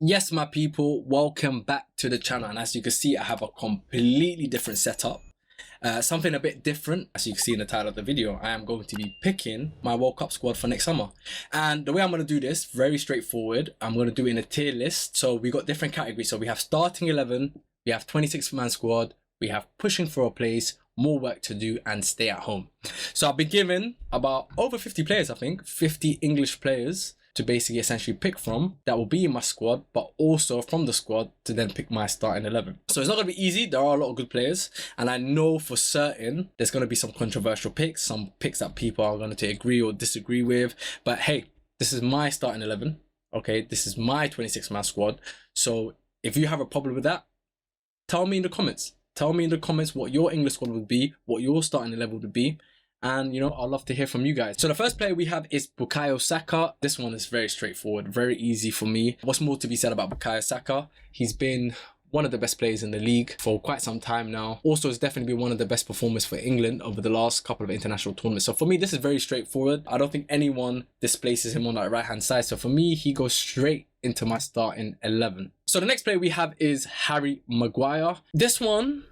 Yes, my people, welcome back to the channel. And as you can see, I have a completely different setup. Something a bit different. As you can see in the title of the video, I am going to be picking my World Cup squad for next summer. And the way I'm going to do this, very straightforward. I'm going to do it in a tier list. So we got different categories. So we have starting 11, we have 26-man squad, we have pushing for a place, more work to do, and stay at home. So I've been given about over 50 players, I think, 50 English players to basically essentially pick from that will be in my squad, but also from the squad to then pick my starting 11. So it's not going to be easy. There are a lot of good players, and I know for certain there's going to be some controversial picks, some picks that people are going to agree or disagree with. But hey, this is my starting 11. Okay, this is my 26-man squad. So if you have a problem with that, tell me in the comments. Tell me in the comments what your English squad would be, what your starting 11 would be. And, you know, I'd love to hear from you guys. So the first player we have is Bukayo Saka. This one is very straightforward, very easy for me. What's more to be said about Bukayo Saka? He's been one of the best players in the league for quite some time now. Also, has definitely been one of the best performers for England over the last couple of international tournaments. So for me, this is very straightforward. I don't think anyone displaces him on that right-hand side. So for me, he goes straight into my starting 11. So the next player we have is Harry Maguire. This one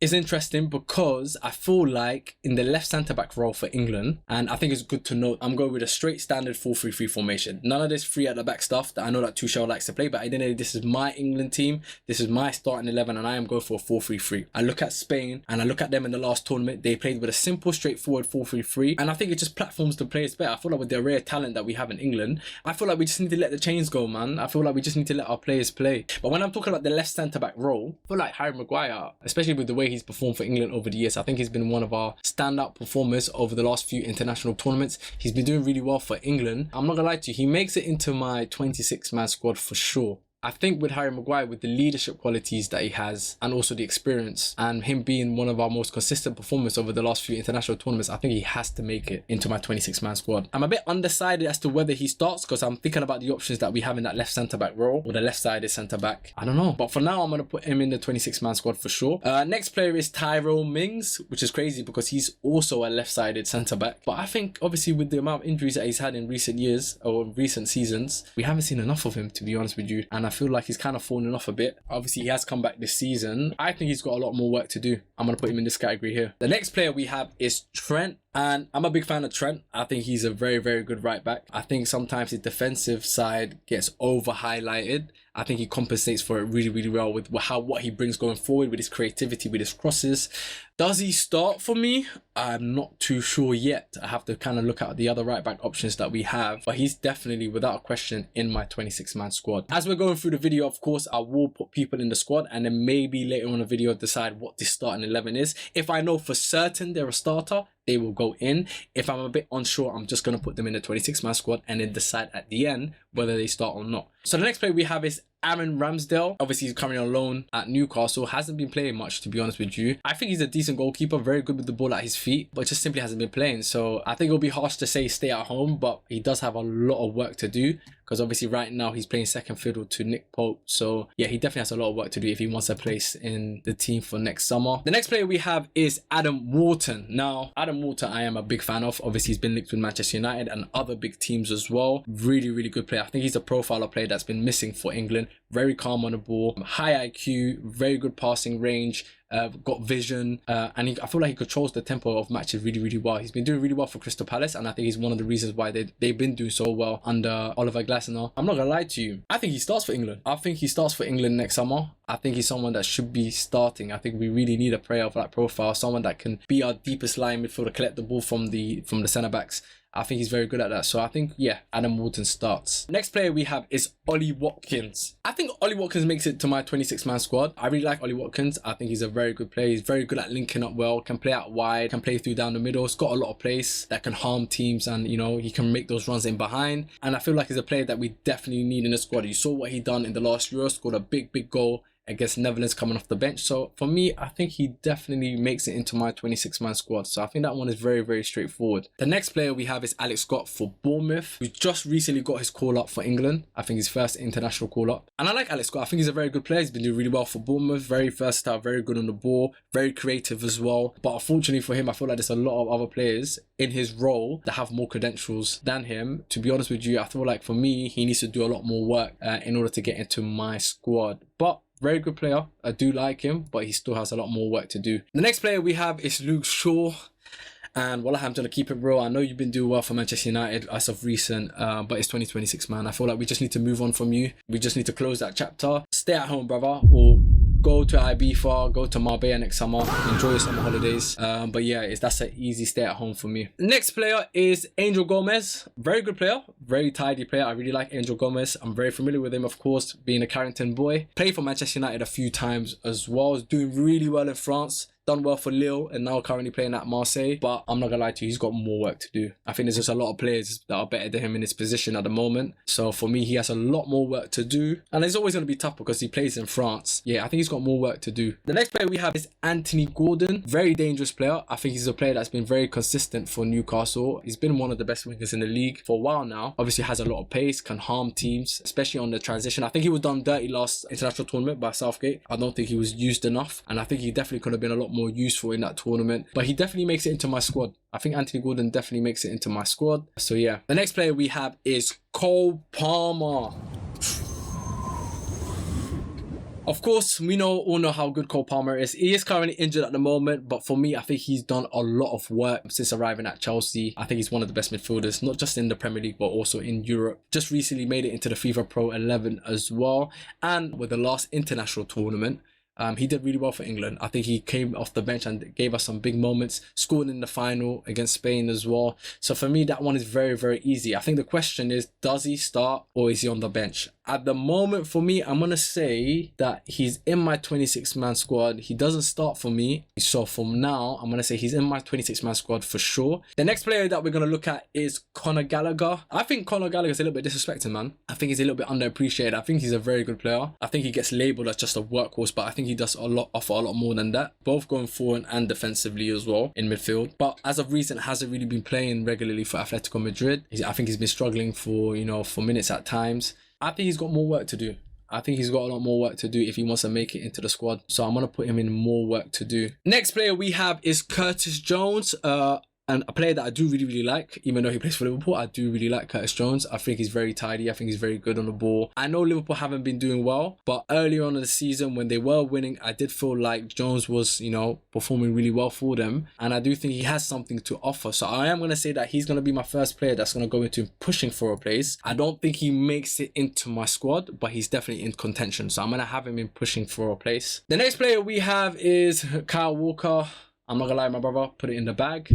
is interesting because I feel like in the left centre-back role for England, and I think it's good to note, I'm going with a straight standard 4-3-3 formation. None of this free at the back stuff that I know that Tuchel likes to play, but at the end of the day, this is my England team, this is my starting 11, and I am going for a 4-3-3. I look at Spain, and I look at them in the last tournament, they played with a simple, straightforward 4-3-3, and I think it just platforms the players better. I feel like with the rare talent that we have in England, I feel like we just need to let the chains go, man. I feel like we just need to let our players play. But when I'm talking about the left centre-back role, I feel like Harry Maguire, especially with the way he's performed for England over the years, I think he's been one of our standout performers over the last few international tournaments. He's been doing really well for England. I'm not gonna lie to you, he makes it into my 26-man squad for sure. I think with Harry Maguire, with the leadership qualities that he has and also the experience and him being one of our most consistent performers over the last few international tournaments, I think he has to make it into my 26-man squad. I'm a bit undecided as to whether he starts because I'm thinking about the options that we have in that left centre-back role or the left-sided centre-back. I don't know. But for now, I'm going to put him in the 26-man squad for sure. Next player is Tyrone Mings, which is crazy because he's also a left-sided centre-back. But I think obviously with the amount of injuries that he's had in recent years or recent seasons, we haven't seen enough of him, to be honest with you. And I feel like he's kind of fallen off a bit. Obviously, he has come back this season. I think he's got a lot more work to do. I'm going to put him in this category here. The next player we have is Trent. And I'm a big fan of Trent. I think he's a very, very good right back. I think sometimes his defensive side gets over highlighted. I think he compensates for it really, really well with what he brings going forward, with his creativity, with his crosses. Does he start for me? I'm not too sure yet. I have to kind of look at the other right back options that we have, but he's definitely without a question in my 26-man squad. As we're going through the video, of course, I will put people in the squad and then maybe later on in the video decide what this starting 11 is. If I know for certain they're a starter, they will go in. If I'm a bit unsure, I'm just going to put them in the 26-man squad and then decide at the end whether they start or not. So the next player we have is Aaron Ramsdale. Obviously, he's currently on loan at Newcastle. Hasn't been playing much, to be honest with you. I think he's a decent goalkeeper, very good with the ball at his feet, but just simply hasn't been playing. So I think it'll be harsh to say stay at home, but he does have a lot of work to do because obviously right now he's playing second fiddle to Nick Pope. So yeah, he definitely has a lot of work to do if he wants a place in the team for next summer. The next player we have is Adam Wharton. Now, Adam Wharton, I am a big fan of. Obviously, he's been linked with Manchester United and other big teams as well. Really, really good player. I think he's a profile of player that's been missing for England. Very calm on the ball, high IQ, very good passing range, got vision, and I feel like he controls the tempo of matches really, really well. He's been doing really well for Crystal Palace, and I think he's one of the reasons why they've been doing so well under Oliver Glasner. I'm not gonna lie to you, I think he starts for England. I think he starts for England next summer. I think he's someone that should be starting. I think we really need a player of that profile, someone that can be our deepest line midfielder, collect the ball from the centre backs. I think he's very good at that. So I think, yeah, Adam Wharton starts. Next player we have is Ollie Watkins. I think Ollie Watkins makes it to my 26-man squad. I really like Ollie Watkins. I think he's a very good player. He's very good at linking up well, can play out wide, can play through down the middle. He's got a lot of pace that can harm teams and, you know, he can make those runs in behind. And I feel like he's a player that we definitely need in the squad. You saw what he done in the last Euro, scored a big, big goal against Netherlands coming off the bench. So for me, I think he definitely makes it into my 26-man squad. So I think that one is very, very straightforward. The next player we have is Alex Scott for Bournemouth, who just recently got his call up for England. I think his first international call up. And I like Alex Scott. I think he's a very good player. He's been doing really well for Bournemouth. Very versatile, very good on the ball, very creative as well. But unfortunately for him, I feel like there's a lot of other players in his role that have more credentials than him. To be honest with you, I feel like for me, he needs to do a lot more work in order to get into my squad. But very good player. I do like him, but he still has a lot more work to do. The next player we have is Luke Shaw. And Wallah, I'm going to keep it real. I know you've been doing well for Manchester United as of recent, but it's 2026, man. I feel like we just need to move on from you. We just need to close that chapter. Stay at home, brother, or go to Ibiza, go to Marbella next summer, enjoy your summer holidays. But yeah, that's an easy stay at home for me. Next player is Angel Gomez. Very good player, very tidy player. I really like Angel Gomez. I'm very familiar with him, of course, being a Carrington boy. Played for Manchester United a few times as well. Was doing really well in France. Done well for Lille and now currently playing at Marseille. But I'm not gonna lie to you, he's got more work to do. I think there's just a lot of players that are better than him in his position at the moment. So for me, he has a lot more work to do. And it's always gonna be tough because he plays in France. Yeah, I think he's got more work to do. The next player we have is Anthony Gordon. Very dangerous player. I think he's a player that's been very consistent for Newcastle. He's been one of the best wingers in the league for a while now. Obviously has a lot of pace, can harm teams, especially on the transition. I think he was done dirty last international tournament by Southgate. I don't think he was used enough. And I think he definitely could have been a lot more useful in that tournament. But he definitely makes it into my squad. I think Anthony Gordon definitely makes it into my squad. So yeah. The next player we have is Cole Palmer. Of course, we all know how good Cole Palmer is. He is currently injured at the moment, but for me, I think he's done a lot of work since arriving at Chelsea. I think he's one of the best midfielders, not just in the Premier League, but also in Europe. Just recently made it into the FIFA Pro 11 as well. And with the last international tournament, he did really well for England. I think he came off the bench and gave us some big moments, scored in the final against Spain as well. So for me, that one is very, very easy. I think the question is, does he start or is he on the bench? At the moment, for me, I'm going to say that he's in my 26-man squad. He doesn't start for me. So from now, I'm going to say he's in my 26-man squad for sure. The next player that we're going to look at is Conor Gallagher. I think Conor Gallagher is a little bit disrespected, man. I think he's a little bit underappreciated. I think he's a very good player. I think he gets labelled as just a workhorse, but I think he does offer a lot more than that, both going forward and defensively as well in midfield. But as of recent, hasn't really been playing regularly for Atletico Madrid. I think he's been struggling for minutes at times. I think he's got more work to do. I think he's got a lot more work to do if he wants to make it into the squad. So I'm going to put him in more work to do. Next player we have is Curtis Jones. And a player that I do really, really like, even though he plays for Liverpool, I do really like Curtis Jones. I think he's very tidy. I think he's very good on the ball. I know Liverpool haven't been doing well, but earlier on in the season when they were winning, I did feel like Jones was, performing really well for them. And I do think he has something to offer. So I am going to say that he's going to be my first player that's going to go into pushing for a place. I don't think he makes it into my squad, but he's definitely in contention. So I'm going to have him in pushing for a place. The next player we have is Kyle Walker. I'm not gonna lie, my brother, put it in the bag.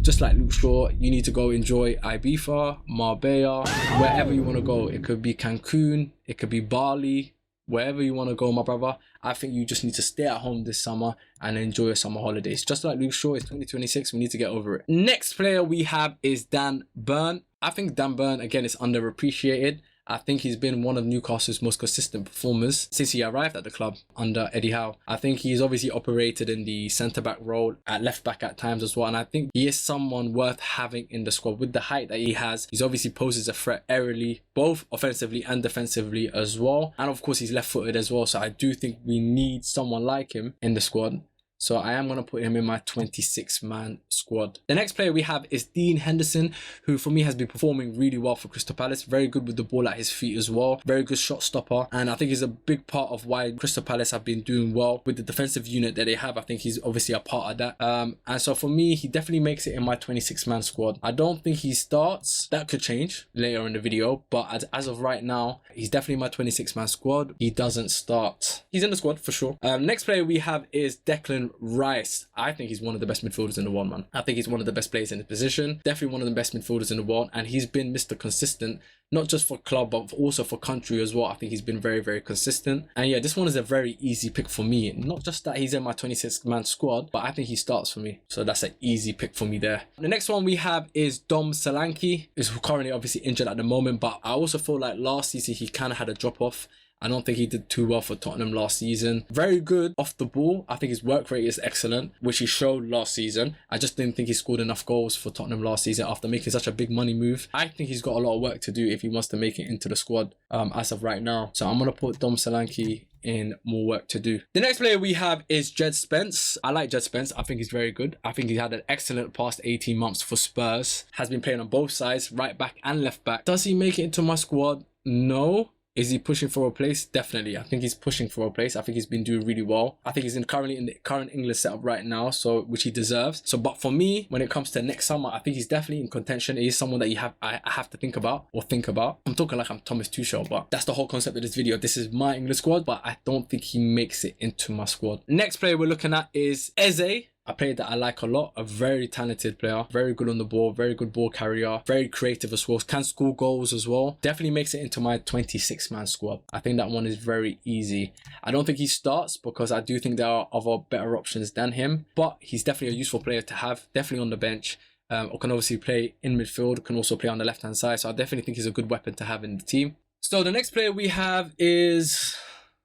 Just like Luke Shaw, you need to go enjoy Ibiza, Marbella, wherever you want to go. It could be Cancun, it could be Bali, wherever you want to go, my brother. I think you just need to stay at home this summer and enjoy your summer holidays. Just like Luke Shaw, it's 2026, we need to get over it. Next player we have is Dan Burn. I think Dan Burn, again, is underappreciated. I think he's been one of Newcastle's most consistent performers since he arrived at the club under Eddie Howe. I think he's obviously operated in the centre-back role, at left-back at times as well. And I think he is someone worth having in the squad. With the height that he has, he's obviously poses a threat aerially, both offensively and defensively as well. And of course, he's left-footed as well. So I do think we need someone like him in the squad. So I am going to put him in my 26-man squad. The next player we have is Dean Henderson, who for me has been performing really well for Crystal Palace. Very good with the ball at his feet as well. Very good shot stopper. And I think he's a big part of why Crystal Palace have been doing well with the defensive unit that they have. I think he's obviously a part of that. And so for me, he definitely makes it in my 26-man squad. I don't think he starts. That could change later in the video. But as of right now, he's definitely my 26-man squad. He doesn't start. He's in the squad for sure. Next player we have is Declan Rice. I think he's one of the best midfielders in the world, man. I think he's one of the best players in his position. Definitely one of the best midfielders in the world. And he's been Mr. Consistent, not just for club, but also for country as well. I think he's been very, very consistent. And yeah, this one is a very easy pick for me. Not just that he's in my 26-man squad, but I think he starts for me. So that's an easy pick for me there. The next one we have is Dom Solanke. He's currently obviously injured at the moment, but I also feel like last season he kind of had a drop off. I don't think he did too well for Tottenham last season. Very good off the ball. I think his work rate is excellent, which he showed last season. I just didn't think he scored enough goals for Tottenham last season after making such a big money move. I think he's got a lot of work to do if he wants to make it into the squad as of right now. So I'm going to put Dom Solanke in more work to do. The next player we have is Jed Spence. I like Jed Spence. I think he's very good. I think he's had an excellent past 18 months for Spurs. Has been playing on both sides, right back and left back. Does he make it into my squad? No. Is he pushing for a place? Definitely. I think he's pushing for a place. I think he's been doing really well. I think he's currently in the current England setup right now, so which he deserves. So, but for me, when it comes to next summer, I think he's definitely in contention. He is someone that I have to think about. I'm talking like I'm Thomas Tuchel, but that's the whole concept of this video. This is my England squad, but I don't think he makes it into my squad. Next player we're looking at is Eze. A player that I like a lot, a very talented player, very good on the ball, very good ball carrier, very creative as well, can score goals as well. Definitely makes it into my 26-man squad. I think that one is very easy. I don't think he starts because I do think there are other better options than him, but he's definitely a useful player to have, definitely on the bench. Or can obviously play in midfield, can also play on the left-hand side. So I definitely think he's a good weapon to have in the team. So the next player we have is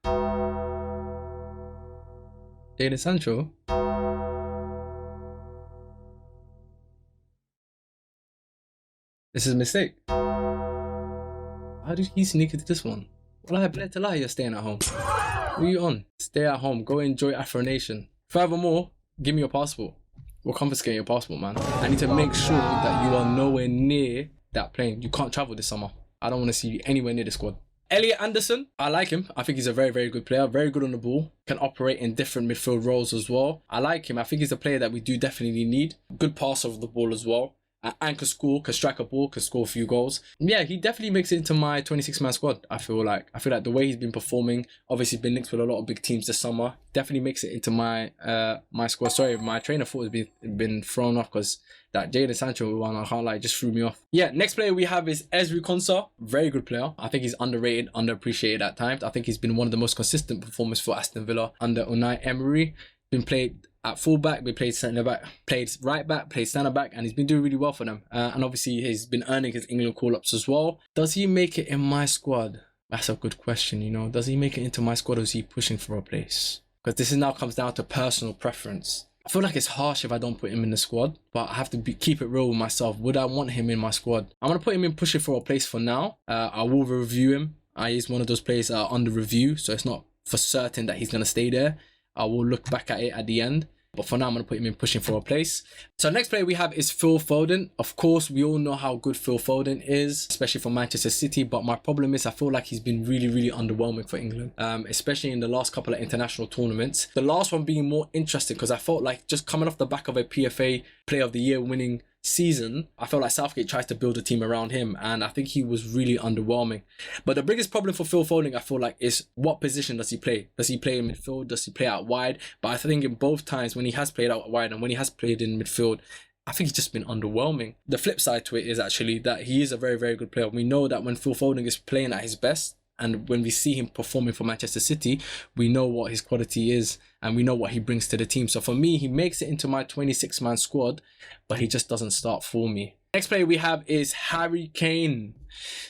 Jadon Sancho. This is a mistake. How did he sneak into this one? Well, I better lie, you're staying at home. What are you on? Stay at home. Go enjoy Afro Nation. Furthermore, give me your passport. We'll confiscate your passport, man. I need to make sure that you are nowhere near that plane. You can't travel this summer. I don't want to see you anywhere near the squad. Elliot Anderson, I like him. I think he's a very, very good player. Very good on the ball. Can operate in different midfield roles as well. I like him. I think he's a player that we do definitely need. Good passer of the ball as well. And can score, can strike a ball, can score a few goals. Yeah, he definitely makes it into my 26-man squad. I feel like the way he's been performing, obviously been linked with a lot of big teams this summer, definitely makes it into my my squad. Sorry, my train of thought has been thrown off because that Jadon Sancho one, I can't lie, just threw me off. Yeah, next player we have is Ezri Konsa. Very good player. I think he's underrated, underappreciated at times. I think he's been one of the most consistent performers for Aston Villa under Unai Emery. Been played at fullback, we played centre back, played right back, played centre back, and he's been doing really well for them. And obviously he's been earning his England call-ups as well. Does he make it in my squad? That's a good question, you know. Does he make it into my squad, or is he pushing for a place? Because this now comes down to personal preference. I feel like it's harsh if I don't put him in the squad, but I have to keep it real with myself. Would I want him in my squad? I'm going to put him in pushing for a place for now. I will review him. He's one of those players under review, so it's not for certain that he's going to stay there. I will look back at it at the end. But for now, I'm going to put him in pushing for a place. So next player we have is Phil Foden. Of course, we all know how good Phil Foden is, especially for Manchester City. But my problem is I feel like he's been really, really underwhelming for England, especially in the last couple of international tournaments. The last one being more interesting because I felt like just coming off the back of a PFA Player of the Year winning season, I felt like Southgate tries to build a team around him, and I think he was really underwhelming. But the biggest problem for Phil Foden, I feel like, is what position does he play? Does he play in midfield? Does he play out wide? But I think in both times when he has played out wide and when he has played in midfield, I think he's just been underwhelming. The flip side to it is actually that he is a very, very good player. We know that when Phil Foden is playing at his best, and when we see him performing for Manchester City, we know what his quality is and we know what he brings to the team. So for me, he makes it into my 26-man squad, but he just doesn't start for me. Next player we have is Harry Kane.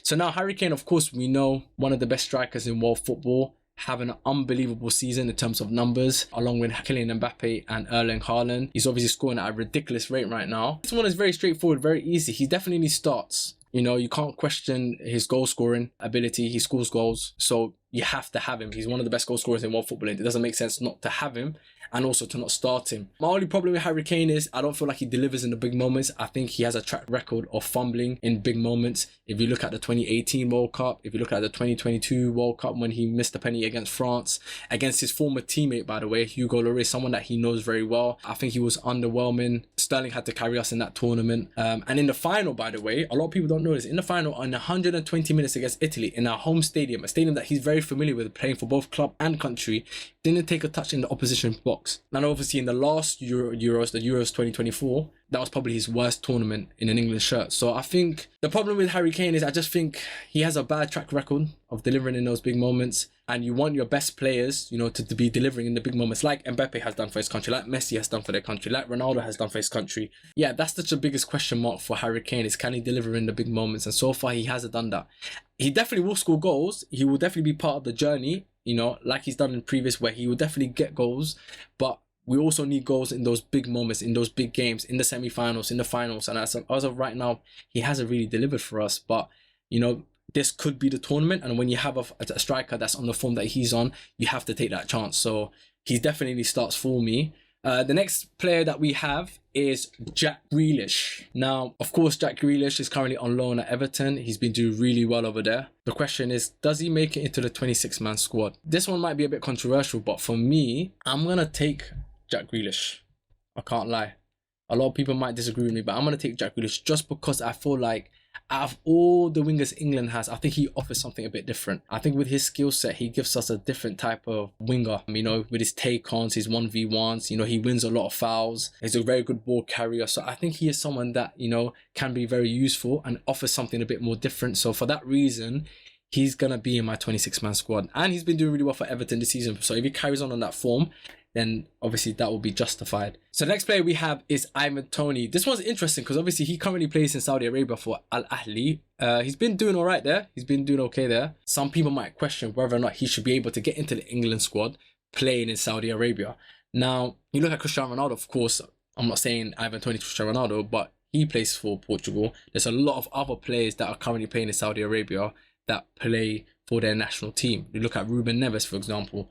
So now Harry Kane, of course, we know one of the best strikers in world football, having an unbelievable season in terms of numbers, along with Kylian Mbappe and Erling Haaland. He's obviously scoring at a ridiculous rate right now. This one is very straightforward, very easy. He definitely starts. You know, you can't question his goal scoring ability. He scores goals, so you have to have him. He's one of the best goal scorers in world football. It doesn't make sense not to have him and also to not start him. My only problem with Harry Kane is I don't feel like he delivers in the big moments. I think he has a track record of fumbling in big moments. If you look at the 2018 World Cup, if you look at the 2022 World Cup when he missed a penalty against France, against his former teammate, by the way, Hugo Lloris, someone that he knows very well. I think he was underwhelming. Sterling had to carry us in that tournament. And in the final, by the way, a lot of people don't know this, in the final, on 120 minutes against Italy, in our home stadium, a stadium that he's very familiar with, playing for both club and country, didn't take a touch in the opposition box. And obviously in the last Euros, the Euros 2024, that was probably his worst tournament in an England shirt. So I think the problem with Harry Kane is I just think he has a bad track record of delivering in those big moments. And you want your best players, you know, to be delivering in the big moments, like Mbappe has done for his country, like Messi has done for their country, like Ronaldo has done for his country. Yeah, that's such the biggest question mark for Harry Kane, is can he deliver in the big moments? And so far he hasn't done that. He definitely will score goals. He will definitely be part of the journey, you know, like he's done in previous, where he will definitely get goals. But we also need goals in those big moments, in those big games, in the semi-finals, in the finals. And as of right now, he hasn't really delivered for us. But, you know, this could be the tournament. And when you have a striker that's on the form that he's on, you have to take that chance. So he definitely starts for me. The next player that we have is Jack Grealish. Now, of course, Jack Grealish is currently on loan at Everton. He's been doing really well over there. The question is, does he make it into the 26-man squad? This one might be a bit controversial, but for me, I'm going to take Jack Grealish. I can't lie. A lot of people might disagree with me, but I'm going to take Jack Grealish just because I feel like out of all the wingers England has, I think he offers something a bit different. I think with his skill set, he gives us a different type of winger, you know, with his take-ons, his 1v1s, you know, he wins a lot of fouls. He's a very good ball carrier. So I think he is someone that, you know, can be very useful and offers something a bit more different. So for that reason, he's going to be in my 26-man squad. And he's been doing really well for Everton this season. So if he carries on that form, then obviously that will be justified. So the next player we have is Ivan Toney. This one's interesting because obviously he currently plays in Saudi Arabia for Al Ahly. He's been doing all right there. He's been doing okay there. Some people might question whether or not he should be able to get into the England squad playing in Saudi Arabia. Now, you look at Cristiano Ronaldo, of course. I'm not saying Ivan Toney is Cristiano Ronaldo, but he plays for Portugal. There's a lot of other players that are currently playing in Saudi Arabia that play for their national team. You look at Ruben Neves, for example.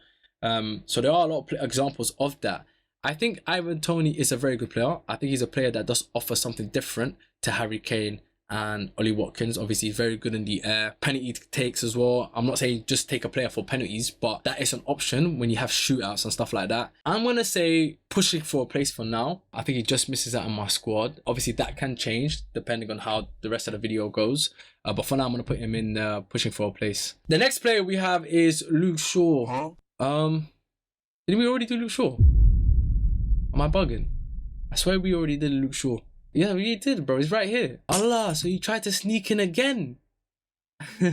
So there are a lot of examples of that. I think Ivan Toney is a very good player. I think he's a player that does offer something different to Harry Kane and Ollie Watkins. Obviously, he's very good in the air. Penalty takes as well. I'm not saying just take a player for penalties, but that is an option when you have shootouts and stuff like that. I'm going to say pushing for a place for now. I think he just misses out on my squad. Obviously, that can change depending on how the rest of the video goes. But for now, I'm going to put him in pushing for a place. The next player we have is Luke Shaw. Didn't we already do Luke Shaw? Am I bugging? I swear we already did Luke Shaw. Yeah, we did, bro. He's right here. Allah, so you tried to sneak in again. So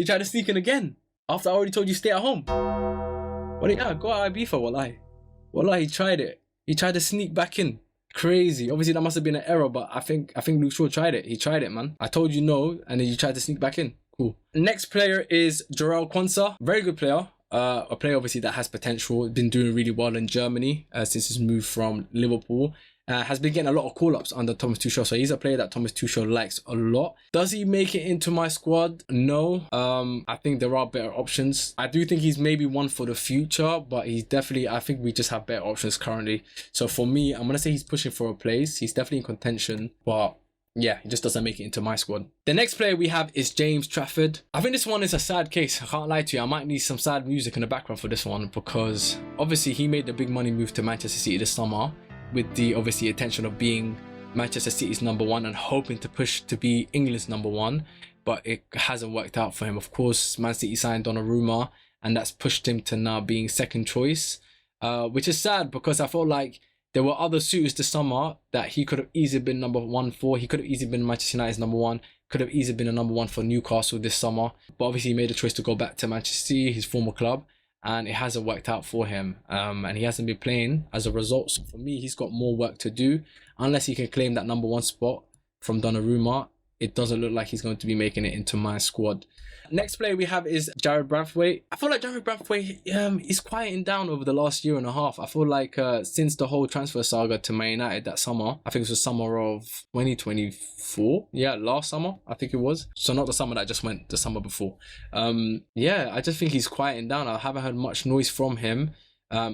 you tried to sneak in again after I already told you stay at home. Well, yeah, go out IB for wallahi. Wallahi, he tried it. He tried to sneak back in. Crazy. Obviously, that must have been an error, but I think Luke Shaw tried it. He tried it, man. I told you no, and then you tried to sneak back in. Cool. Next player is Jarell Quansah. Very good player. A player obviously that has potential. Been doing really well in Germany since his move from Liverpool. Has been getting a lot of call-ups under Thomas Tuchel. So he's a player that Thomas Tuchel likes a lot. Does he make it into my squad? No. I think there are better options. I do think he's maybe one for the future, but he's definitely, I think we just have better options currently. So for me, I'm going to say he's pushing for a place. He's definitely in contention, but yeah, he just doesn't make it into my squad. The next player we have is James Trafford. I think this one is a sad case. I can't lie to you. I might need some sad music in the background for this one because obviously he made the big money move to Manchester City this summer with the obviously intention of being Manchester City's #1 and hoping to push to be England's #1, but it hasn't worked out for him. Of course, Man City signed Donnarumma and that's pushed him to now being second choice, which is sad because I felt like there were other suitors this summer that he could have easily been #1 for. He could have easily been Manchester United's #1. Could have easily been a #1 for Newcastle this summer. But obviously he made a choice to go back to Manchester City, his former club. And it hasn't worked out for him. And he hasn't been playing as a result. So for me, he's got more work to do. Unless he can claim that #1 spot from Donnarumma, it doesn't look like he's going to be making it into my squad. Next player we have is Jared Braithwaite. I feel like Jared Braithwaite is quieting down over the last year and a half. I feel like since the whole transfer saga to Man United that summer, I think it was the summer of 2024. Yeah, last summer, I think it was. So not the summer that just went, the summer before. Yeah, I just think he's quieting down. I haven't heard much noise from him.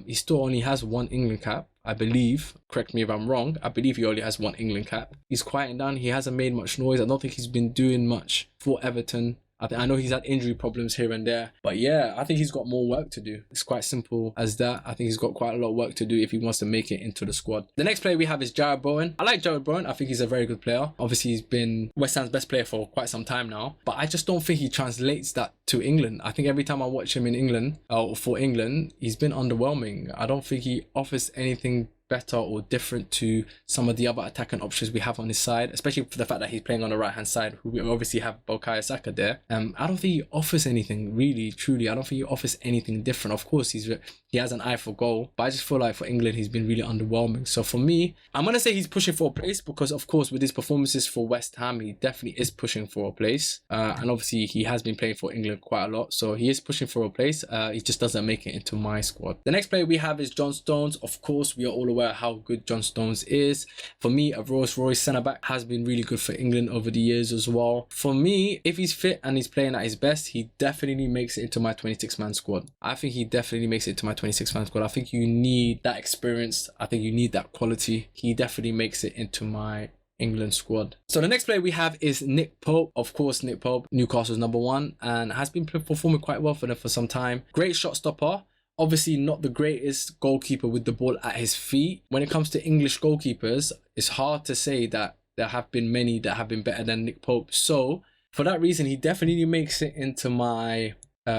He still only has 1 England cap, I believe. Correct me if I'm wrong. I believe he only has 1 England cap. He's quieting down. He hasn't made much noise. I don't think he's been doing much for Everton. I know he's had injury problems here and there, but yeah, I think he's got more work to do. It's quite simple as that. I think he's got quite a lot of work to do if he wants to make it into the squad. The next player we have is Jarrod Bowen. I like Jarrod Bowen. I think he's a very good player. Obviously, he's been West Ham's best player for quite some time now, but I just don't think he translates that to England. I think every time I watch him in England, or for England, he's been underwhelming. I don't think he offers anything better or different to some of the other attacking options we have on his side, especially for the fact that he's playing on the right hand side, who we obviously have Bukayo Saka there. I don't think he offers anything really, truly. I don't think he offers anything different. Of course, he has an eye for goal, but I just feel like for England, he's been really underwhelming. So for me, I'm going to say he's pushing for a place because, of course, with his performances for West Ham, he definitely is pushing for a place. And obviously, he has been playing for England quite a lot. So he is pushing for a place. He just doesn't make it into my squad. The next player we have is John Stones. Of course, we are all aware how good John Stones is. For me, a Rolls-Royce centre-back has been really good for England over the years as well. For me, if he's fit and he's playing at his best, he definitely makes it into my 26-man squad. I think he definitely makes it into my 26-man squad. I think you need that experience. I think you need that quality. He definitely makes it into my England squad. So the next player we have is Nick Pope. Of course, Nick Pope, Newcastle's #1, and has been performing quite well for them for some time. Great shot stopper. Obviously not the greatest goalkeeper with the ball at his feet. When it comes to English goalkeepers, it's hard to say that there have been many that have been better than Nick Pope. So for that reason, he definitely makes it into my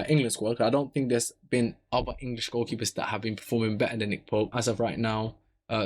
England squad. I don't think there's been other English goalkeepers that have been performing better than Nick Pope as of right now.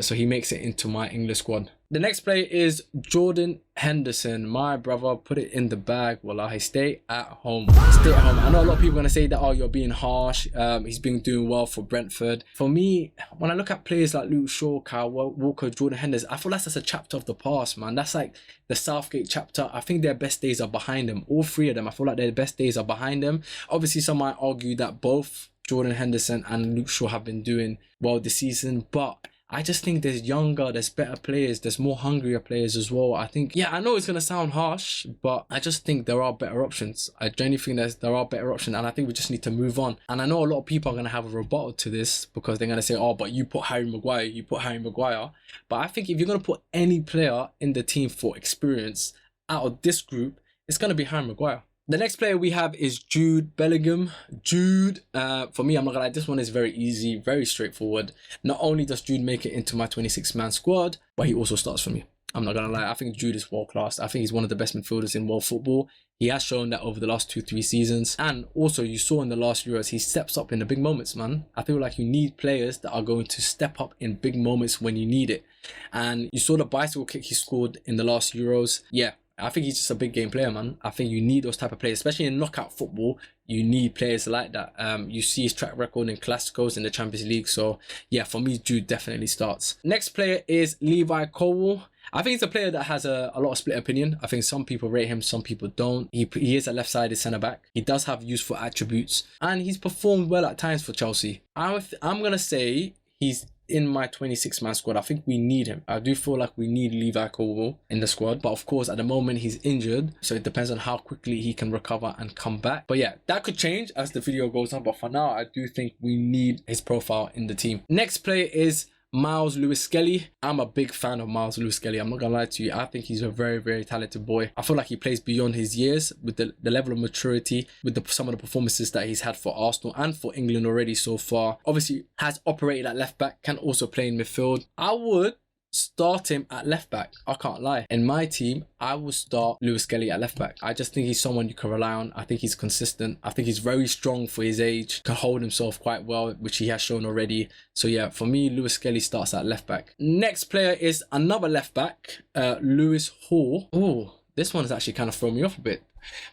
So he makes it into my English squad. The next player is Jordan Henderson. My brother, put it in the bag. Wallahi, stay at home. Stay at home. I know a lot of people are going to say that, oh, you're being harsh. He's been doing well for Brentford. For me, when I look at players like Luke Shaw, Kyle Walker, Jordan Henderson, I feel like that's a chapter of the past, man. That's like the Southgate chapter. I think their best days are behind them. All three of them, I feel like their best days are behind them. Obviously, some might argue that both Jordan Henderson and Luke Shaw have been doing well this season, but I just think there's younger, there's better players, there's more hungrier players as well. I think, yeah, I know it's going to sound harsh, but I just think there are better options. I genuinely think there are better options, and I think we just need to move on. And I know a lot of people are going to have a rebuttal to this because they're going to say, oh, but you put Harry Maguire, you put Harry Maguire. But I think if you're going to put any player in the team for experience out of this group, it's going to be Harry Maguire. The next player we have is Jude Bellingham. Jude, for me, I'm not gonna lie, this one is very easy, very straightforward. Not only does Jude make it into my 26-man squad, but he also starts for me. I'm not gonna lie, I think Jude is world class. I think he's one of the best midfielders in world football. He has shown that over the last 2-3 seasons. And also, you saw in the last Euros, he steps up in the big moments, man. I feel like you need players that are going to step up in big moments when you need it. And you saw the bicycle kick he scored in the last Euros. Yeah, I think he's just a big game player, man. I think you need those type of players, especially in knockout football. You need players like that. You see his track record in Clásicos in the Champions League. So yeah, for me, Jude definitely starts. Next player is Levi Colwill. I think he's a player that has a lot of split opinion. I think some people rate him, some people don't. He is a left-sided centre-back. He does have useful attributes, and he's performed well at times for Chelsea. I'm going to say he's in my 26-man squad. I think we need him. I do feel like we need Levi Colwill in the squad, but of course at the moment he's injured, so it depends on how quickly he can recover and come back. But yeah, that could change as the video goes on, but for now I do think we need his profile in the team. Next player is Miles Lewis-Skelly. I'm a big fan of Miles Lewis-Skelly. I'm not gonna lie to you. I think he's a very, very talented boy. I feel like he plays beyond his years with the level of maturity, with some of the performances that he's had for Arsenal and for England already so far. Obviously, has operated at left back, can also play in midfield. I would start him at left back. I can't lie. In my team, I will start Lewis-Skelly at left back. I just think he's someone you can rely on. I think he's consistent. I think he's very strong for his age. Can hold himself quite well, which he has shown already. So yeah, for me, Lewis-Skelly starts at left back. Next player is another left back, Lewis Hall. Oh, this one has actually kind of thrown me off a bit,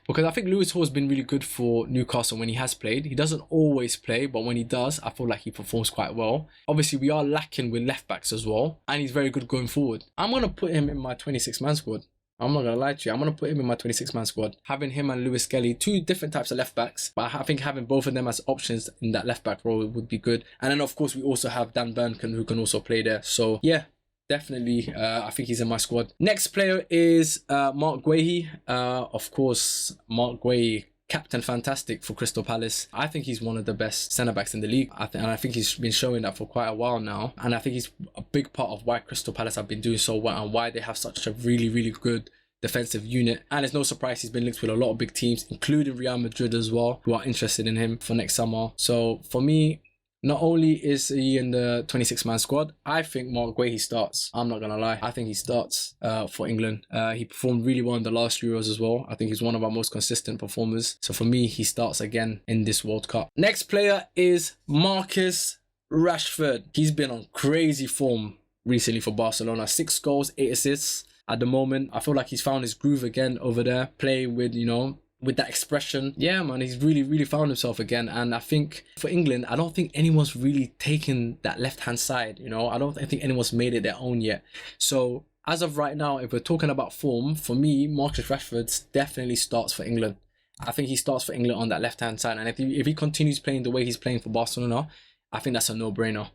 because I think Lewis Hall has been really good for Newcastle when he has played. He doesn't always play, but when he does, I feel like he performs quite well. Obviously, we are lacking with left backs as well, and he's very good going forward. I'm going to put him in my 26-man squad. I'm not going to lie to you. I'm going to put him in my 26-man squad. Having him and Lewis-Skelly, two different types of left backs, but I think having both of them as options in that left back role would be good. And then, of course, we also have Dan Burn who can also play there. So, yeah. Definitely, I think he's in my squad. Next player is Mark Guehi. Of course, Mark Guehi, Captain Fantastic for Crystal Palace. I think he's one of the best centre-backs in the league. And I think he's been showing that for quite a while now. And I think he's a big part of why Crystal Palace have been doing so well and why they have such a really, really good defensive unit. And it's no surprise he's been linked with a lot of big teams, including Real Madrid as well, who are interested in him for next summer. So for me, Not only is he in the 26-man squad, I think Mark Guehi starts. I'm not gonna lie. I think he starts for England. He performed really well in the last Euros as well. I think he's one of our most consistent performers. So for me, he starts again in this World Cup. Next player is Marcus Rashford. He's been on crazy form recently for Barcelona. 6 goals, 8 assists. At the moment, I feel like he's found his groove again over there, playing with, you know, with that expression. Yeah, man, he's really found himself again. And I think for England, I don't think anyone's really taken that left-hand side, you know. I don't think anyone's made it their own yet. So as of right now, if we're talking about form, for me, Marcus Rashford definitely starts for England. I think he starts for England on that left-hand side. And if he continues playing the way he's playing for Barcelona, I think that's a no-brainer.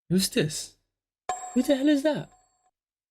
Who's this? Who the hell is that?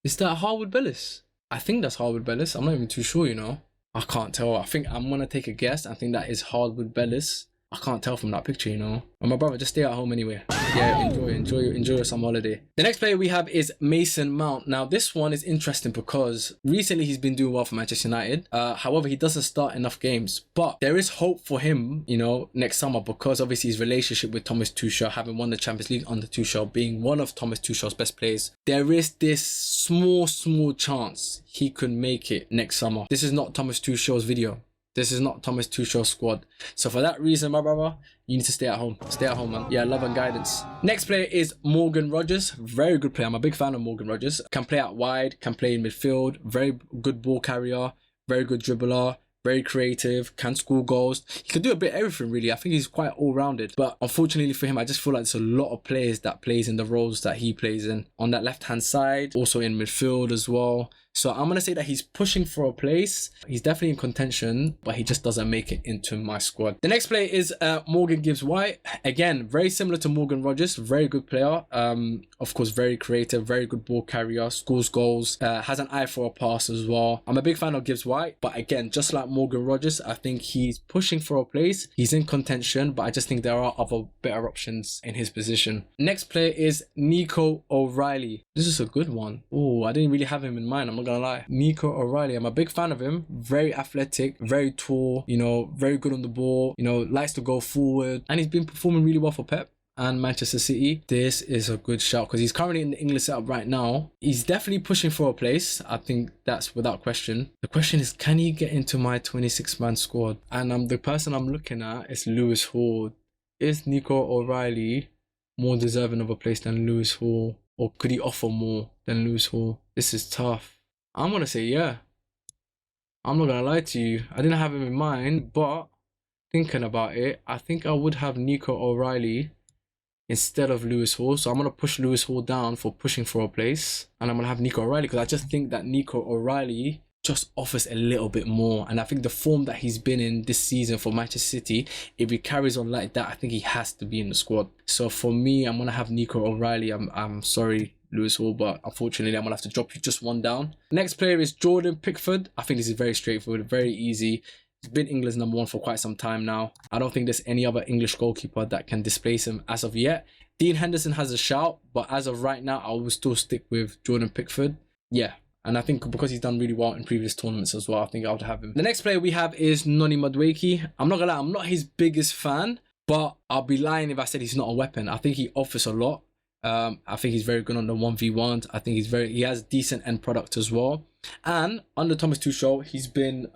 Is that Harwood Bellis? I think that's Harwood Bellis. I'm not even too sure, you know. I can't tell. I think I'm gonna take a guess. I think that is Harwood Bellis. I can't tell from that picture, you know. And my brother, just stay at home anyway. Yeah, enjoy your summer holiday. The next player we have is Mason Mount. Now, this one is interesting because recently he's been doing well for Manchester United. However, he doesn't start enough games. But there is hope for him, you know, next summer because obviously his relationship with Thomas Tuchel, having won the Champions League under Tuchel, being one of Thomas Tuchel's best players, there is this small chance he could make it next summer. This is not Thomas Tuchel's video. This is not Thomas Tuchel's squad. So for that reason, my brother, you need to stay at home. Stay at home, man. Yeah, love and guidance. Next player is Morgan Rogers. Very good player. I'm a big fan of Morgan Rogers. Can play out wide, can play in midfield. Very good ball carrier. Very good dribbler. Very creative, can score goals. He can do a bit of everything, really. I think he's quite all-rounded. But unfortunately for him, I just feel like there's a lot of players that plays in the roles that he plays in. On that left-hand side, also in midfield as well. So I'm going to say that he's pushing for a place. He's definitely in contention, but he just doesn't make it into my squad. The next player is Morgan Gibbs-White. Again, very similar to Morgan Rogers. Very good player. Of course, very creative, very good ball carrier, scores goals, has an eye for a pass as well. I'm a big fan of Gibbs-White, but again, just like Morgan Rogers, I think he's pushing for a place. He's in contention, but I just think there are other better options in his position. Next player is Nico O'Reilly. This is a good one. Oh, I didn't really have him in mind. I'm not gonna lie. Nico O'Reilly, I'm a big fan of him. Very athletic, very tall, you know, very good on the ball, you know, likes to go forward, and he's been performing really well for Pep and Manchester City. This is a good shout because he's currently in the English setup right now. He's definitely pushing for a place. I think that's without question. The question is, can he get into my 26-man squad? And the person I'm looking at is Lewis Hall. Is Nico O'Reilly more deserving of a place than Lewis Hall? Or could he offer more than Lewis Hall? This is tough. I'm going to say yeah. I'm not going to lie to you. I didn't have him in mind, but thinking about it, I think I would have Nico O'Reilly instead of Lewis Hall. So I'm going to push Lewis Hall down for pushing for a place. And I'm going to have Nico O'Reilly because I just think that Nico O'Reilly just offers a little bit more. And I think the form that he's been in this season for Manchester City, if he carries on like that, I think he has to be in the squad. So for me, I'm going to have Nico O'Reilly. I'm sorry, Lewis Hall, but unfortunately I'm gonna have to drop you just one down. Next player is Jordan Pickford. I think this is very straightforward, very easy. He's been England's #1 for quite some time now. I don't think there's any other English goalkeeper that can displace him as of yet. Dean Henderson has a shout, but as of right now, I will still stick with Jordan Pickford. Yeah, and I think because he's done really well in previous tournaments as well, I think I would have him. The next player we have is Noni Madueke. I'm not gonna lie, I'm not his biggest fan, but I'll be lying if I said he's not a weapon. I think he offers a lot. I think he's very good on the 1v1s. I think he has decent end product as well. And under Thomas Tuchel, he's been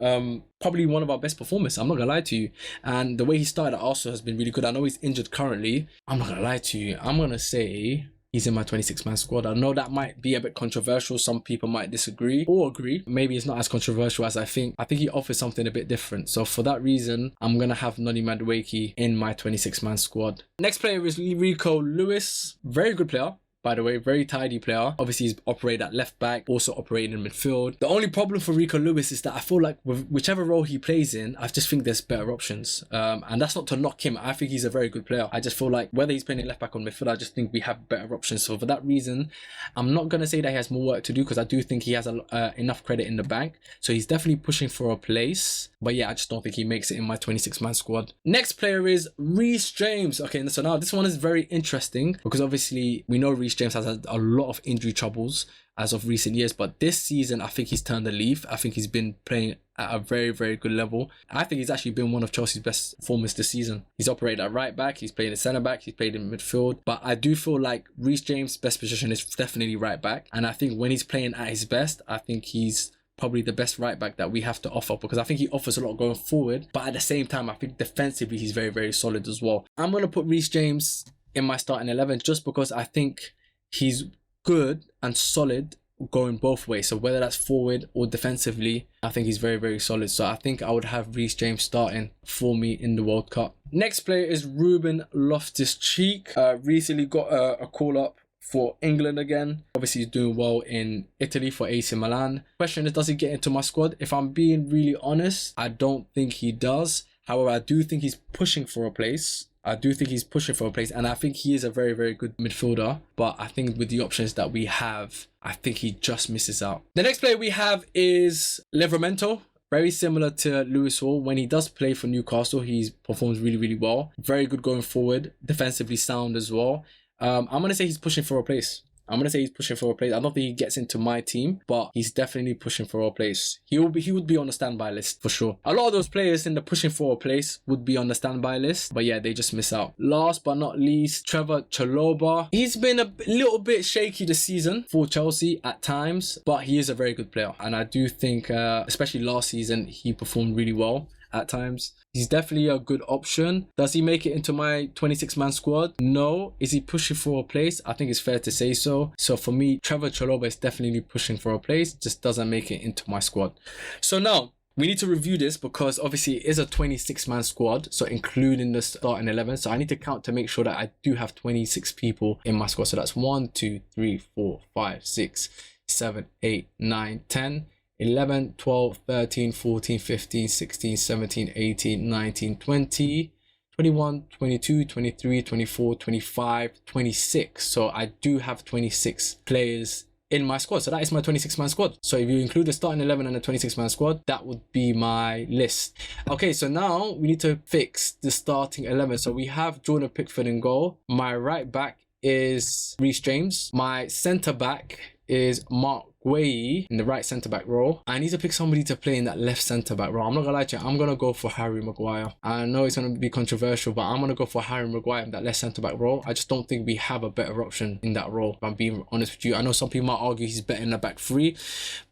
probably one of our best performers. I'm not gonna lie to you. And the way he started at Arsenal has been really good. I know he's injured currently. I'm not gonna lie to you. I'm gonna say he's in my 26-man squad. I know that might be a bit controversial. Some people might disagree or agree. Maybe it's not as controversial as I think. I think he offers something a bit different. So for that reason, I'm going to have Noni Madueke in my 26-man squad. Next player is Rico Lewis. Very good player, by the way, very tidy player. Obviously, he's operated at left back, also operating in midfield. The only problem for Rico Lewis is that I feel like with whichever role he plays in, I just think there's better options. And that's not to knock him. I think he's a very good player. I just feel like whether he's playing left back or midfield, I just think we have better options. So for that reason, I'm not going to say that he has more work to do because I do think he has enough credit in the bank. So he's definitely pushing for a place. But yeah, I just don't think he makes it in my 26-man squad. Next player is Reece James. Okay, so now this one is very interesting because obviously we know Reece James has had a lot of injury troubles as of recent years, but this season I think he's turned the leaf. I think he's been playing at a very, very good level. I think he's actually been one of Chelsea's best performers this season. He's operated at right back, he's played in centre back, he's played in midfield. But I do feel like Reece James' best position is definitely right back. And I think when he's playing at his best, I think he's probably the best right back that we have to offer, because I think he offers a lot going forward. But at the same time, I think defensively, he's very, very solid as well. I'm going to put Reece James in my starting 11 just because I think he's good and solid going both ways. So whether that's forward or defensively, I think he's very, very solid. So I think I would have Reece James starting for me in the World Cup. Next player is Ruben Loftus-Cheek. Recently got a call up for England again. Obviously he's doing well in Italy for AC Milan. Question is, does he get into my squad? If I'm being really honest, I don't think he does. However, I do think he's pushing for a place. And I think he is a very, very good midfielder. But I think with the options that we have, I think he just misses out. The next player we have is Livramento. Very similar to Lewis Hall. When he does play for Newcastle, he performs really, really well. Very good going forward. Defensively sound as well. I'm going to say he's pushing for a place. I don't think he gets into my team, but he's definitely pushing for a place. He would be on the standby list for sure. A lot of those players in the pushing for a place would be on the standby list, but yeah, they just miss out. Last but not least, Trevor Chalobah. He's been a little bit shaky this season for Chelsea at times, but he is a very good player. And I do think, especially last season, he performed really well at times. He's definitely a good option. Does he make it into my 26-man squad? No. Is he pushing for a place? I think it's fair to say so. So for me, Trevor Chalobah is definitely pushing for a place, just doesn't make it into my squad. So now, we need to review this because obviously it is a 26-man squad, so including the starting 11. So I need to count to make sure that I do have 26 people in my squad. So that's 1, 2, 3, 4, 5, 6, 7, 8, 9, 10. 11, 12, 13, 14, 15, 16, 17, 18, 19, 20, 21, 22, 23, 24, 25, 26. So I do have 26 players in my squad. So that is my 26-man squad. So if you include the starting 11 and the 26-man squad, that would be my list. Okay, so now we need to fix the starting 11. So we have Jordan Pickford in goal. My right back is Reece James. My centre back is Mark Guehi in the right centre back role. I need to pick somebody to play in that left centre back role. I'm not gonna lie to you, I'm gonna go for Harry Maguire. I know it's gonna be controversial, but I'm gonna go for Harry Maguire in that left centre back role. I just don't think we have a better option in that role, if I'm being honest with you. I know some people might argue he's better in the back three,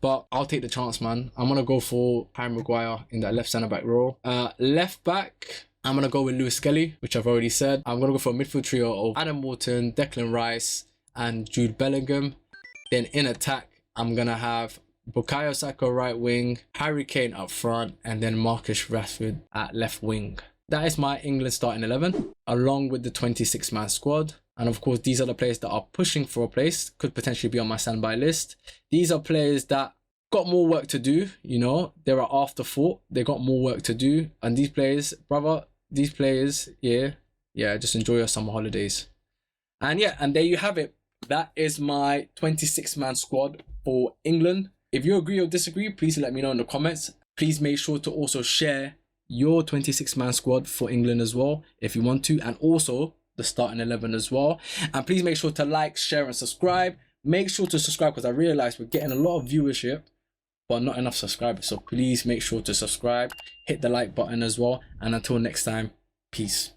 but I'll take the chance, man. I'm gonna go for Harry Maguire in that left centre back role. Left back, I'm gonna go with Lewis Skelly, which I've already said. I'm gonna go for a midfield trio of Adam Wharton, Declan Rice, and Jude Bellingham. Then in attack, I'm going to have Bukayo Saka right wing, Harry Kane up front, and then Marcus Rashford at left wing. That is my England starting 11, along with the 26-man squad. And of course, these are the players that are pushing for a place, could potentially be on my standby list. These are players that got more work to do, you know, they're an afterthought. They got more work to do. And these players, brother, yeah, just enjoy your summer holidays. And yeah, and there you have it. That is my 26-man squad for England. If you agree or disagree, please let me know in the comments. Please make sure to also share your 26-man squad for England as well, if you want to, and also the starting 11 as well. And please make sure to like, share, and subscribe. Make sure to subscribe because I realize we're getting a lot of viewership, but not enough subscribers. So please make sure to subscribe, hit the like button as well. And until next time, peace.